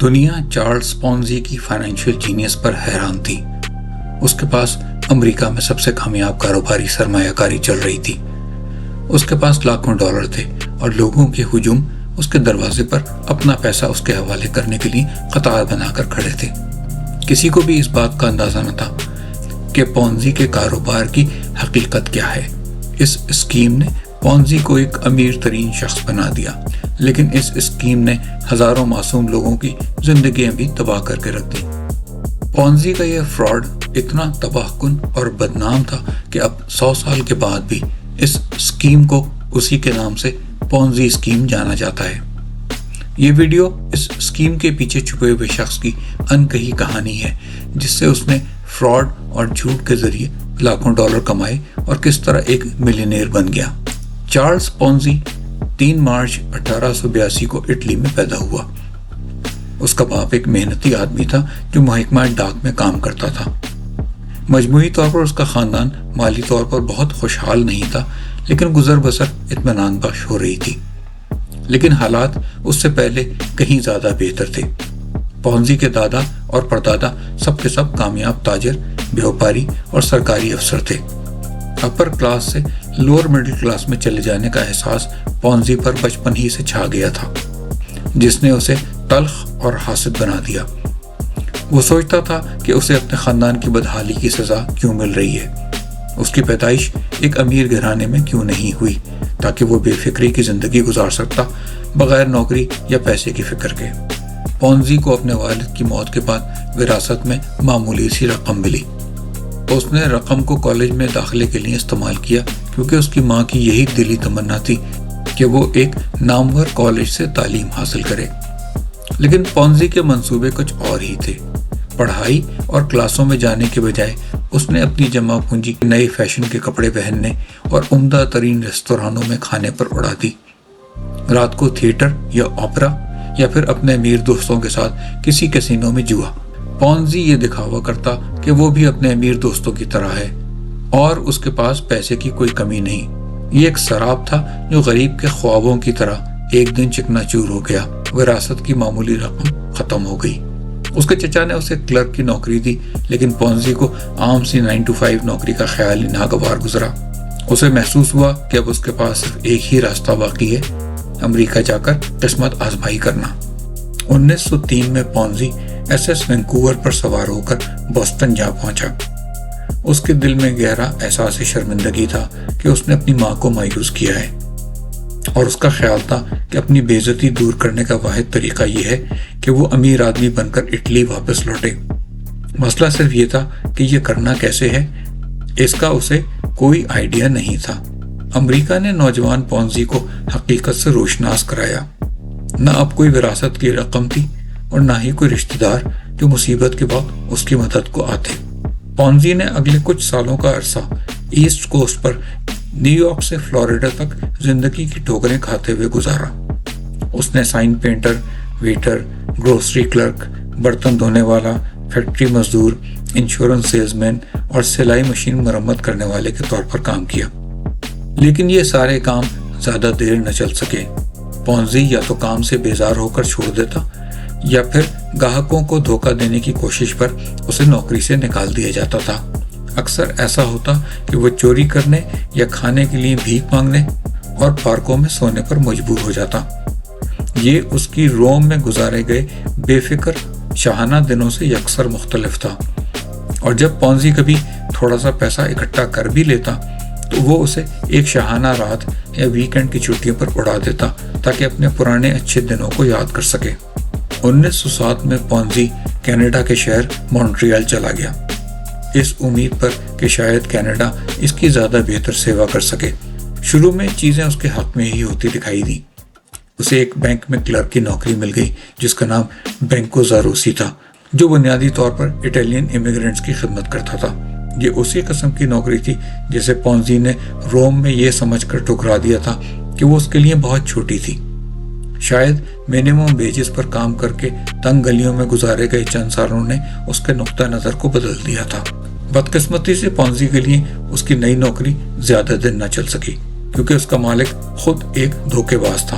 دنیا چارلز پونزی کی financial genius پر حیران تھی۔ اس کے پاس امریکہ میں سب سے کامیاب کاروباری سرمایہ کاری چل رہی تھی۔ اس کے پاس لاکھوں ڈالر تھے اور لوگوں کے ہجوم اس کے دروازے پر اپنا پیسہ اس کے حوالے کرنے کے لیے قطار بنا کر کھڑے تھے۔ کسی کو بھی اس بات کا اندازہ نہ تھا کہ پونزی کے کاروبار کی حقیقت کیا ہے۔ اس اسکیم نے پونزی کو ایک امیر ترین شخص بنا دیا، لیکن اس اسکیم نے ہزاروں معصوم لوگوں کی زندگیاں بھی تباہ کر کے رکھ دی۔ پونزی کا یہ فراڈ اتنا تباہ کن اور بدنام تھا کہ اب 100 سال کے بعد بھی اس اسکیم کو اسی کے نام سے پونزی اسکیم جانا جاتا ہے۔ یہ ویڈیو اس اسکیم کے پیچھے چھپے ہوئے شخص کی انکہی کہانی ہے، جس سے اس نے فراڈ اور جھوٹ کے ذریعے لاکھوں ڈالر کمائے اور کس طرح ایک ملینئر بن گیا۔ چارلز پونزی 3 مارچ 1882 کو اٹلی میں پیدا ہوا۔ اس کا باپ ایک محنتی آدمی تھا جو محکمہ ڈاک میں کام کرتا تھا۔ مجموعی طور پر اس کا خاندان مالی طور پر بہت خوشحال نہیں تھا، لیکن گزر بسر اطمینان بخش ہو رہی تھی۔ لیکن حالات اس سے پہلے کہیں زیادہ بہتر تھے۔ پونزی کے دادا اور پردادا سب کے سب کامیاب تاجر، بیوپاری اور سرکاری افسر تھے۔ اپر کلاس سے لوور مڈل کلاس میں چلے جانے کا احساس پونزی پر بچپن ہی سے چھا گیا تھا، جس نے اسے تلخ اور حاسد بنا دیا۔ وہ سوچتا تھا کہ اسے اپنے خاندان کی بدحالی کی سزا کیوں مل رہی ہے۔ اس کی پیدائش ایک امیر گھرانے میں کیوں نہیں ہوئی تاکہ وہ بے فکری کی زندگی گزار سکتا، بغیر نوکری یا پیسے کی فکر کے۔ پونزی کو اپنے والد کی موت کے بعد وراثت میں معمولی سی رقم ملی۔ اس نے رقم کو کالج میں داخلے کے لیے استعمال کیا، کیونکہ اس کی ماں کی یہی دلی تمنا تھی کہ وہ ایک نامور کالج سے تعلیم حاصل کرے۔ لیکن پونزی کے منصوبے کچھ اور ہی تھے۔ پڑھائی اور کلاسوں میں جانے کے بجائے اس نے اپنی جمع پونجی نئے فیشن کے کپڑے پہننے اور عمدہ ترین ریستورانوں میں کھانے پر اڑا دی۔ رات کو تھیٹر یا اوپرا یا پھر اپنے امیر دوستوں کے ساتھ کسی کسینو میں جوا۔ پونزی یہ دکھاوا کرتا کہ وہ بھی اپنے امیر دوستوں کی طرح ہے اور اس کے پاس پیسے کی کوئی کمی نہیں۔ یہ ایک سراب تھا جو غریب کے خوابوں کی طرح ایک دن چکنا چور ہو گیا۔ وراثت کی معمولی رقم ختم ہو گئی۔ اس کے چچا نے اسے کلرک کی نوکری دی، لیکن پونزی کو عام سی 9 to 5 نوکری کا خیال ہی ناگوار گزرا۔ اسے محسوس ہوا کہ اب اس کے پاس صرف ایک ہی راستہ باقی ہے، امریکہ جا کر قسمت آزمائی کرنا۔ 1903 میں پونزی SS وینکوور پر سوار ہو کر بوسٹن جا پہنچا۔ اس کے دل میں گہرا احساس شرمندگی تھا کہ اس نے اپنی ماں کو مایوس کیا ہے، اور اس کا خیال تھا کہ اپنی بے عزتی دور کرنے کا واحد طریقہ یہ ہے کہ وہ امیر آدمی بن کر اٹلی واپس لوٹے۔ مسئلہ صرف یہ تھا کہ یہ کرنا کیسے ہے، اس کا اسے کوئی آئیڈیا نہیں تھا۔ امریکہ نے نوجوان پونزی کو حقیقت سے روشناس کرایا۔ نہ اب کوئی وراثت کی رقم تھی اور نہ ہی کوئی رشتہ دار جو مصیبت کے وقت اس کی مدد کو آتے۔ پونزی نے اگلے کچھ سالوں کا عرصہ ایسٹ کوسٹ پر نیو یارک سے فلوریڈا تک زندگی کی ٹھوکریں کھاتے ہوئے گزارا۔ اس نے sign painter, waiter, grocery clerk, برتن دھونے والا، فیکٹری مزدور، انشورنس سیلز مین اور سلائی مشین مرمت کرنے والے کے طور پر کام کیا۔ لیکن یہ سارے کام زیادہ دیر نہ چل سکے۔ پونزی یا تو کام سے بیزار ہو کر چھوڑ دیتا یا پھر گاہکوں کو دھوکہ دینے کی کوشش پر اسے نوکری سے نکال دیا جاتا تھا۔ اکثر ایسا ہوتا کہ وہ چوری کرنے یا کھانے کے لیے بھیک مانگنے اور پارکوں میں سونے پر مجبور ہو جاتا۔ یہ اس کی روم میں گزارے گئے بے فکر شاہانہ دنوں سے یکسر مختلف تھا، اور جب پونزی کبھی تھوڑا سا پیسہ اکٹھا کر بھی لیتا تو وہ اسے ایک شاہانہ رات یا ویکینڈ کی چھٹیوں پر اڑا دیتا تاکہ اپنے پرانے اچھے دنوں کو یاد کر سکے۔ 1907 میں پونزی کینیڈا کے شہر مونٹریال چلا گیا، اس امید پر کہ شاید کینیڈا اس کی زیادہ بہتر سیوا کر سکے۔ شروع میں چیزیں اس کے حق میں ہی ہوتی دکھائی دیں۔ اسے ایک بینک میں کلرک کی نوکری مل گئی جس کا نام بینکو زاروسی تھا، جو بنیادی طور پر اٹالین امیگرینٹس کی خدمت کرتا تھا۔ یہ اسی قسم کی نوکری تھی جسے پونزی نے روم میں یہ سمجھ کر ٹھکرا دیا تھا کہ وہ اس کے لیے بہت چھوٹی تھی۔ شاید منیمم ویجز پر کام کر کے تنگ گلیوں میں گزارے گئے چند سالوں نے اس کے نقطہ نظر کو بدل دیا تھا۔ بدقسمتی سے پونزی کے لیے اس کی نئی نوکری زیادہ دن نہ چل سکی، کیونکہ اس کا مالک خود ایک دھوکے باز تھا۔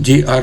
J.R.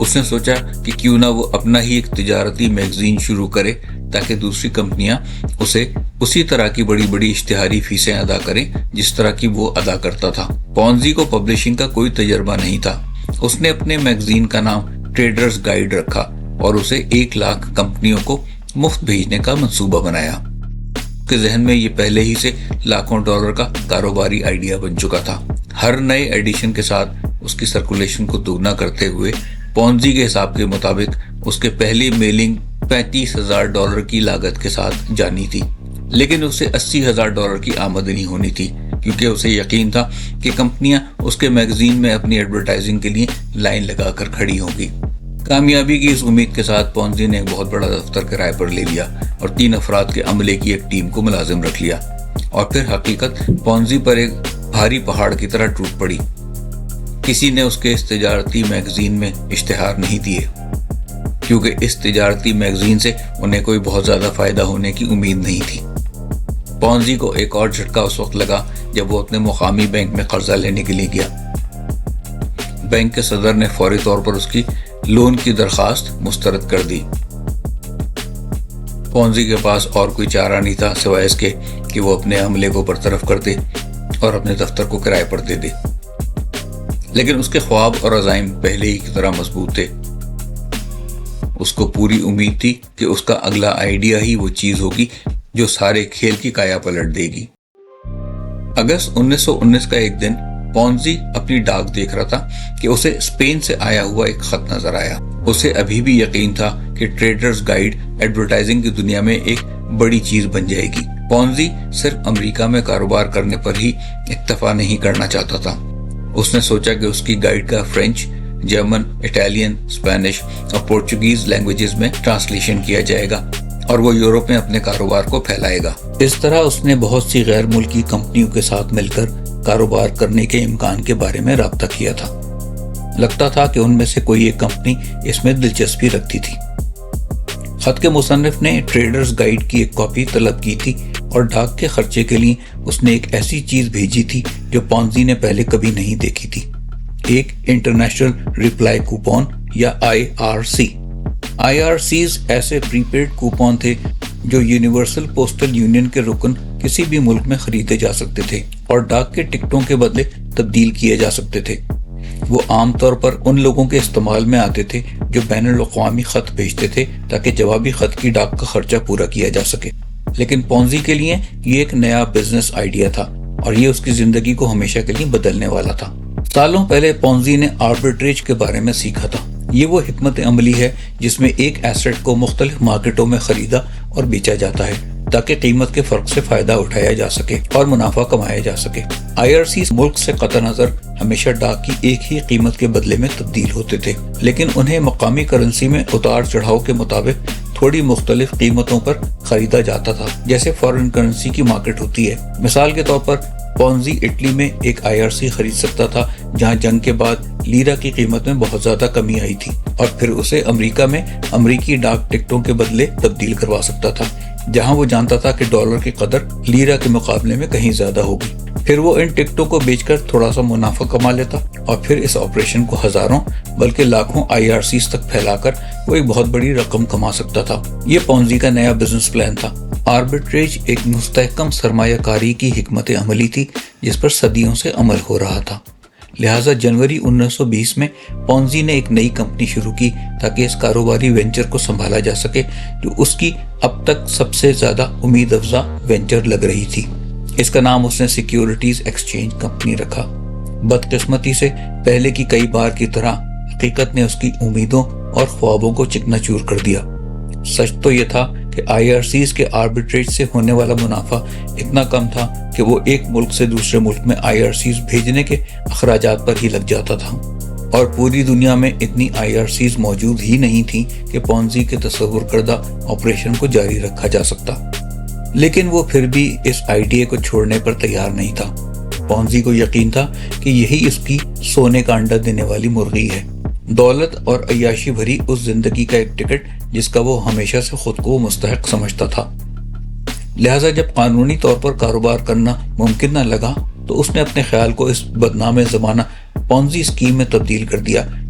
اس نے سوچا کہ کیوں نہ وہ اپنا ہی ایک تجارتی میگزین شروع کرے تاکہ دوسری کمپنیاں اسے اسی طرح کی بڑی بڑی اشتہاری فیسیں ادا کریں جس طرح کی وہ ادا کرتا تھا۔ پونزی کو پبلشنگ کا کوئی تجربہ نہیں تھا۔ اس نے اپنے میگزین کا نام ٹریڈرز گائیڈ رکھا اور اسے 1,00,000 کمپنیوں کو مفت بھیجنے کا منصوبہ بنایا۔ اس کے ذہن میں یہ پہلے ہی سے لاکھوں ڈالر کا کاروباری آئیڈیا بن چکا تھا۔ ہر نئے ایڈیشن کے ساتھ اس کی سرکولیشن کو دوگنا کرتے ہوئے پونزی کے حساب کے مطابق اس کے پہلی میلنگ $35,000 کی لاگت کے ساتھ جانی تھی، لیکن اسے $80,000 کی آمدنی ہونی تھی، کیونکہ اسے یقین تھا کہ کمپنیاں اس کے میگزین میں اپنی ایڈورٹائزنگ کے لیے لائن لگا کر کھڑی ہوں گی۔ کامیابی کی اس امید کے ساتھ پونزی نے ایک بہت بڑا دفتر کرائے پر لے لیا اور 3 افراد کے عملے کی ایک ٹیم کو ملازم رکھ لیا، اور پھر حقیقت پونزی پر ایک بھاری پہاڑ کی طرح ٹوٹ پڑی۔ کسی نے اس کے اس تجارتی میگزین میں اشتہار نہیں دیے، کیونکہ اس تجارتی میگزین سے انہیں کوئی بہت زیادہ فائدہ ہونے کی امید نہیں تھی۔ پونزی کو ایک اور جھٹکا اس وقت لگا جب وہ اپنے مقامی بینک میں قرضہ لینے کے لیے گیا۔ بینک کے صدر نے فوری طور پر اس کی لون کی درخواست مسترد کر دی۔ پونزی کے پاس اور کوئی چارہ نہیں تھا سوائے اس کے کہ وہ اپنے عملے کو برطرف کر دے اور اپنے دفتر کو کرائے پر دے دے، لیکن اس کے خواب اور عزائم پہلے ہی کی طرح مضبوط تھے۔ اس کو پوری امید تھی کہ اس کا اگلا آئیڈیا ہی وہ چیز ہوگی جو سارے کھیل کی کایا پلٹ دے گی۔ اگست 1919 کا ایک دن پونزی اپنی ڈاک دیکھ رہا تھا کہ اسے اسپین سے آیا ہوا ایک خط نظر آیا۔ اسے ابھی بھی یقین تھا کہ ٹریڈرز گائیڈ ایڈورٹائزنگ کی دنیا میں ایک بڑی چیز بن جائے گی۔ پونزی صرف امریکہ میں کاروبار کرنے پر ہی اکتفا نہیں کرنا چاہتا تھا۔ اس نے سوچا کہ اس کی گائیڈ کا فرینچ، جرمن، اٹالین، اسپینش اور پورچوگیز لینگویجز میں ٹرانسلیشن کیا جائے گا اور وہ یورپ میں اپنے کاروبار کو پھیلائے گا۔ اس طرح اس نے بہت سی غیر ملکی کمپنیوں کے ساتھ مل کر کاروبار کرنے کے امکان کے بارے میں رابطہ کیا تھا۔ لگتا تھا کہ ان میں سے کوئی ایک کمپنی اس میں دلچسپی رکھتی تھی۔ خط کے مصنف نے ٹریڈرز گائیڈ کی ایک کاپی طلب کی تھی اور ڈاک کے خرچے کے لیے اس نے ایک ایسی چیز بھیجی تھی جو پونزی نے پہلے کبھی نہیں دیکھی تھی، ایک انٹرنیشنل ریپلائی کوپن یا IRC۔ IRCs ایسے پری پیڈ کوپن تھے جو یونیورسل پوسٹل یونین کے رکن کسی بھی ملک میں خریدے جا سکتے تھے اور ڈاک کے ٹکٹوں کے بدلے تبدیل کیے جا سکتے تھے۔ وہ عام طور پر ان لوگوں کے استعمال میں آتے تھے جو بین الاقوامی خط بھیجتے تھے تاکہ جوابی خط کی ڈاک کا خرچہ پورا کیا جا سکے، لیکن پونزی کے لیے یہ ایک نیا بزنس آئیڈیا تھا اور یہ اس کی زندگی کو ہمیشہ کے لیے بدلنے والا تھا۔ سالوں پہلے پونزی نے آربیٹریج کے بارے میں سیکھا تھا۔ یہ وہ حکمت عملی ہے جس میں ایک ایسٹ کو مختلف مارکیٹوں میں خریدا اور بیچا جاتا ہے تاکہ قیمت کے فرق سے فائدہ اٹھایا جا سکے اور منافع کمایا جا سکے۔ IRCs ملک سے قطع نظر ہمیشہ ڈاک کی ایک ہی قیمت کے بدلے میں تبدیل ہوتے تھے، لیکن انہیں مقامی کرنسی میں اتار چڑھاؤ کے مطابق تھوڑی مختلف قیمتوں پر خریدا جاتا تھا، جیسے فارن کرنسی کی مارکیٹ ہوتی ہے۔ مثال کے طور پر پونزی اٹلی میں ایک IRC خرید سکتا تھا جہاں جنگ کے بعد لیرا کی قیمت میں بہت زیادہ کمی آئی تھی، اور پھر اسے امریکہ میں امریکی ڈاک ٹکٹوں کے بدلے تبدیل کروا سکتا تھا جہاں وہ جانتا تھا کہ ڈالر کی قدر لیرا کے مقابلے میں کہیں زیادہ ہوگی۔ پھر وہ ان ٹکٹوں کو بیچ کر تھوڑا سا منافع کما لیتا اور پھر اس آپریشن کو ہزاروں بلکہ لاکھوں IRCs تک پھیلا کر وہ ایک بہت بڑی رقم کما سکتا تھا۔ یہ پونزی کا نیا بزنس پلان تھا۔ آربیٹریج ایک مستحکم سرمایہ کاری کی حکمت عملی تھی جس پر صدیوں سے عمل ہو رہا تھا۔ لہٰذا جنوری 1920 میں پونزی نے ایک نئی کمپنی شروع کی تاکہ اس کاروباری وینچر کو سنبھالا جا سکے جو اس کی اب تک سب سے زیادہ امید افزا وینچر لگ رہی تھی۔ اس کا نام اس نے سیکیورٹیز ایکسچینج کمپنی رکھا۔ بدقسمتی سے پہلے کی کئی بار کی طرح حقیقت نے اس کی امیدوں اور خوابوں کو چکنا چور کر دیا۔ سچ تو یہ تھا کہ IRCs کے آربیٹریج سے ہونے والا منافع اتنا کم تھا کہ وہ ایک ملک سے دوسرے ملک میں IRCs بھیجنے کے اخراجات پر ہی لگ جاتا تھا، اور پوری دنیا میں اتنی IRCs موجود ہی نہیں تھیں کہ پونزی کے تصور کردہ آپریشن کو جاری رکھا جا سکتا۔ لیکن وہ پھر بھی اس آئیڈیا کو چھوڑنے پر تیار نہیں تھا۔ پونزی کو یقین تھا کہ یہی اس کی سونے کا انڈا دینے والی مرغی ہے، دولت اور عیاشی بھری اس زندگی کا ایک ٹکٹ جس کا وہ ہمیشہ سے خود کو مستحق سمجھتا تھا۔ لہٰذا جب قانونی طور پر کاروبار کرنا ممکن نہ لگا تو اس نے اپنے خیال کو اس بدنام زمانہ پونزی اسکیم میں تبدیل کر دیا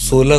16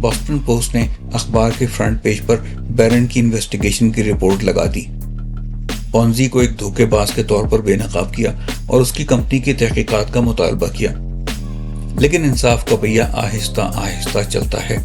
بوسٹن پوسٹ نے اخبار کے فرنٹ پیج پر بیرن کی انویسٹیگیشن کی رپورٹ لگا دی۔ پونزی کو ایک دھوکے باز کے طور پر بے نقاب کیا اور اس کی کمپنی کی تحقیقات کا مطالبہ کیا، لیکن انصاف کا پہیہ آہستہ آہستہ چلتا ہے۔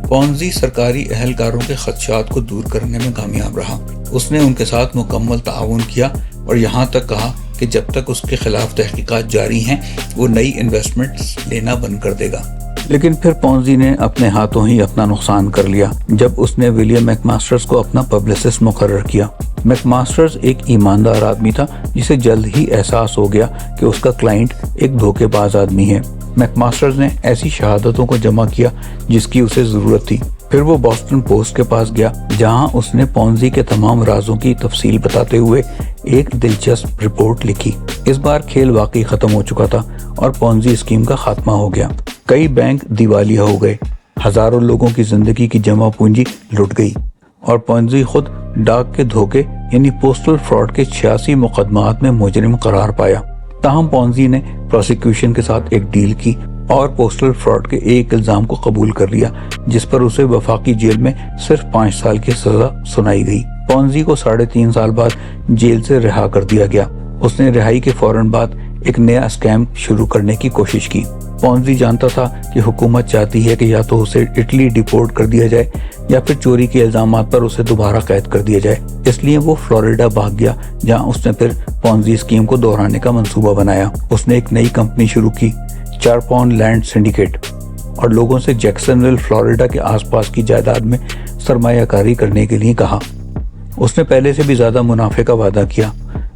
پونزی سرکاری اہلکاروں کے خدشات کو دور کرنے میں کامیاب رہا۔ اس نے ان کے ساتھ مکمل تعاون کیا اور یہاں تک کہا کہ جب تک اس کے خلاف تحقیقات جاری ہیں وہ نئی انویسٹمنٹس لینا بند کر دے گا۔ لیکن پھر پونزی نے اپنے ہاتھوں ہی اپنا نقصان کر لیا جب اس نے ولیم میک ماسٹرز کو اپنا پبلسسٹ مقرر کیا۔ میک ماسٹرز ایک ایماندار آدمی تھا جسے جلد ہی احساس ہو گیا کہ اس کا کلائنٹ ایک دھوکے باز آدمی ہے۔ میک ماسٹرز نے ایسی شہادتوں کو جمع کیا جس کی اسے ضرورت تھی۔ پھر وہ بوسٹن پوسٹ کے پاس گیا جہاں اس نے پونزی کے تمام رازوں کی تفصیل بتاتے ہوئے ایک دلچسپ رپورٹ لکھی۔ اس بار کھیل واقعی ختم ہو چکا تھا اور پونزی اسکیم کا خاتمہ ہو گیا۔ کئی بینک دیوالیہ ہو گئے، ہزاروں لوگوں کی زندگی کی جمع پونجی لٹ گئی اور پونزی خود ڈاک کے دھوکے یعنی پوسٹل فراڈ کے 86 مقدمات میں مجرم قرار پایا۔ تاہم پونزی نے پروسیکیوشن کے ساتھ ایک ڈیل کی اور پوسٹل فراڈ کے ایک الزام کو قبول کر لیا جس پر اسے وفاقی جیل میں صرف 5 سال کی سزا سنائی گئی۔ پونزی کو 3.5 سال بعد جیل سے رہا کر دیا گیا۔ اس نے رہائی کے فوراً بعد ایک نیا اسکیم شروع کرنے کی کوشش کی۔ پونزی جانتا تھا کہ حکومت چاہتی ہے کہ یا تو اسے اٹلی ڈیپورٹ کر دیا جائے یا پھر چوری کے الزامات پر اسے دوبارہ قید کر دیا جائے۔ اس لیے وہ فلوریڈا بھاگ گیا جہاں اس نے پھر پونزی اسکیم کو دہرانے کا منصوبہ بنایا۔ اس نے ایک نئی کمپنی شروع کی، 4 پاؤنڈ لینڈ سنڈیکیٹ، اور لوگوں سے جیکسن ویل فلوریڈا کے آس پاس کی جائیداد میں سرمایہ کاری کرنے کے لیے کہا۔ اس نے پہلے سے بھی زیادہ منافع کا وعدہ کیا۔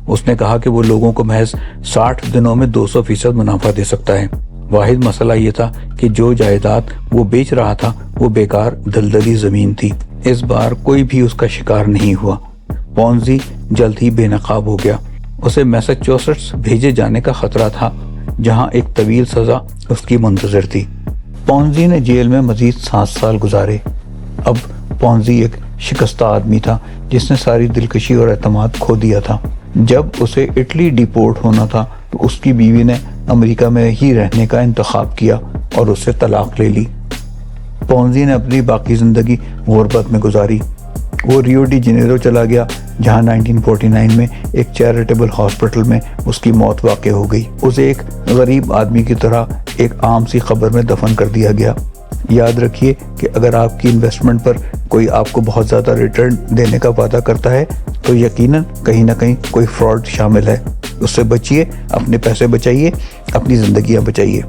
اس نے کہا کہ وہ لوگوں کو محض 60 دنوں میں 200% منافع دے سکتا ہے۔ واحد مسئلہ یہ تھا کہ جو جائیداد وہ بیچ رہا تھا وہ بیکار دلدلی زمین تھی۔ اس بار کوئی بھی اس کا شکار نہیں ہوا۔ پونزی جلد ہی بے نقاب ہو گیا۔ اسے میساچوسٹس بھیجے جانے کا خطرہ تھا جہاں ایک طویل سزا اس کی منتظر تھی۔ پونزی نے جیل میں مزید 7 سال گزارے۔ اب پونزی ایک شکستہ آدمی تھا جس نے ساری دلکشی اور اعتماد کھو دیا تھا۔ جب اسے اٹلی ڈیپورٹ ہونا تھا تو اس کی بیوی نے امریکہ میں ہی رہنے کا انتخاب کیا اور اس سے طلاق لے لی۔ پونزی نے اپنی باقی زندگی غربت میں گزاری۔ وہ ریو ڈی جنیرو چلا گیا جہاں 1949 میں ایک چیریٹیبل ہاسپٹل میں اس کی موت واقع ہو گئی۔ اسے ایک غریب آدمی کی طرح ایک عام سی قبر میں دفن کر دیا گیا۔ یاد رکھیے کہ اگر آپ کی انویسٹمنٹ پر کوئی آپ کو بہت زیادہ ریٹرن دینے کا وعدہ کرتا ہے تو یقیناً کہیں نہ کہیں کوئی فراڈ شامل ہے۔ اس سے بچیے، اپنے پیسے بچائیے، اپنی زندگیاں بچائیے۔